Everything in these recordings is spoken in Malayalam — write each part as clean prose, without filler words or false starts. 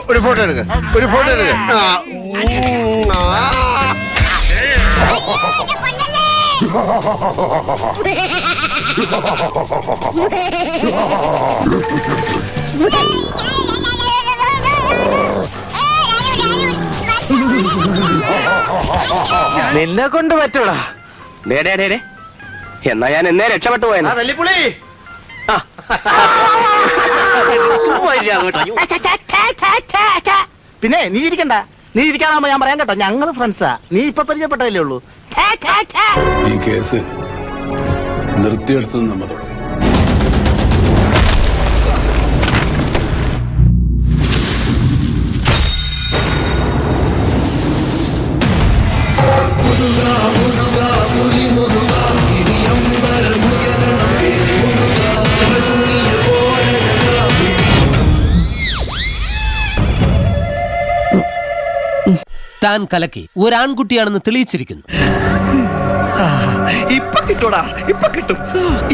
ഒരു ഫോട്ടോ എടുക്ക. നിന്നെ കൊണ്ട് പറ്റൂടാ. എന്നാ ഞാൻ എന്നേ രക്ഷപ്പെട്ടു പോയെന്ന്. പിന്നെ നീ ഇരിക്കണ്ട, നീ ഇരിക്കാനാകുമ്പോ ഞാൻ പറയാൻ കേട്ടോ, ഞങ്ങള് ഫ്രണ്ട്സാ. നീ ഇപ്പൊ പരിചയപ്പെട്ടതല്ലേ ഉള്ളൂ. ഈ കേസ് നിർത്തിയെടുത്ത് നമ്മ തുടങ്ങും. താൻ കലക്കി ഒരാൺകുട്ടിയാണെന്ന് തെളിയിച്ചിരിക്കുന്നു. ഇപ്പൊ കിട്ടൂടാ, ഇപ്പൊ കിട്ടും.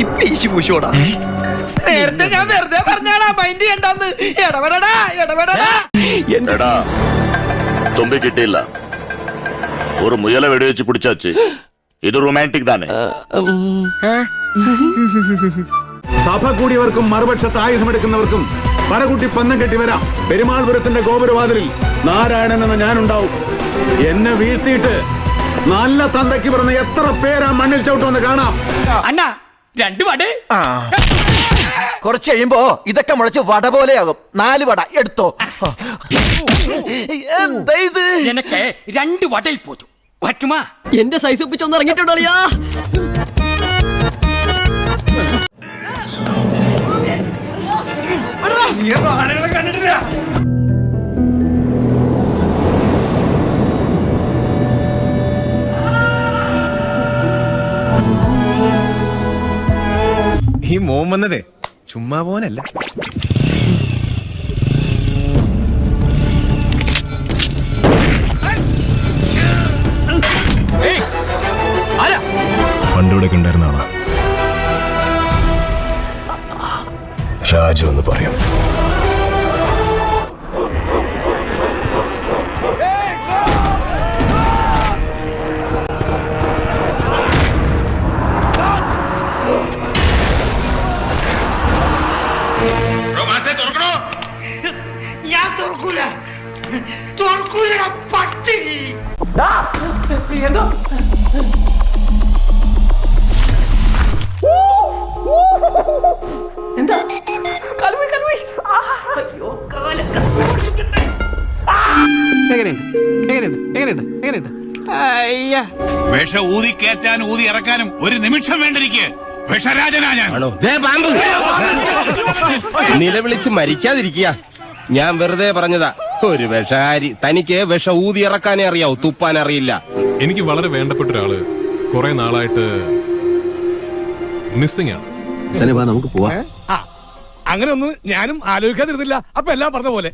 ഇപ്പൊ ഈശി പൂശോടാ. നേരത്തെ ഞാൻ വെറുതെ പറഞ്ഞാടാ, മൈൻഡ് ചെയ്യണ്ടെന്ന്. എടാ തുമ്പി കിട്ടിയില്ല, ഒരു മുയല വെടിവെച്ച് പിടിച്ചാച്ച്. ഇത് റൊമാൻറ്റിക് തന്നെ. സഭ കൂടിയവർക്കും മറുപക്ഷത്ത് ആയുധമെടുക്കുന്നവർക്കും പടകുട്ടി പന്തം കെട്ടി വരാം. പെരുമാൾപുരത്തിന്റെ ഗോപുരവാതിലിൽ നാരായണൻ എന്ന ഞാനുണ്ടാവും. എന്നെ വീഴ്ത്തിയിട്ട് നല്ല തന്തയ്ക്ക് പറഞ്ഞ എത്ര പേരാ മണ്ണിൽ ചവിട്ടുമെന്ന് കാണാം. അണ്ണാ രണ്ടു വട. കുറച്ച് കഴിയുമ്പോ ഇതൊക്കെ മുളച്ച് വട പോലെയാകും. 4 വട എടുത്തോ. എന്താ ഇത്? എനക്ക് 2 വടയിൽ പോച്ചു പറ്റുമാ? എന്റെ സൈസ് ഒപ്പിച്ചൊന്ന് ഇറങ്ങിയിട്ടുണ്ടോ? കണ്ടിട്ടില്ല. ഈ മോൻ വന്നതേ ചുമ്മാ പോനല്ല. പണ്ടിവിടൊക്കെ ഉണ്ടായിരുന്ന ആളാ രാജു എന്ന് പറയും. ഞാൻ തുറക്കൂല പട്ടി. എന്തോ എന്താ വിഷ ഊതി കയറ്റാൻ ഊതി ഇറക്കാനും ഒരു നിമിഷം വേണ്ടിരിക്കെ വിഷരാജനാ ഞാൻ. നിലവിളിച്ച് മരിക്കാതിരിക്കുക. ഞാൻ വെറുതെ പറഞ്ഞതാ. ഒരു വിഷഹാരി. തനിക്ക് വിഷ ഊതി ഇറക്കാനേ അറിയാവൂ, തുപ്പാൻ അറിയില്ല. എനിക്ക് വളരെ വേണ്ടപ്പെട്ട ഒരാള് കുറെ നാളായിട്ട് മിസ്സിംഗ് ആണ്. നമുക്ക് പോവാം. അങ്ങനെ ഒന്നും ഞാനും ആലോചിക്കാതിരുന്നില്ല. അപ്പൊ എല്ലാം പറഞ്ഞ പോലെ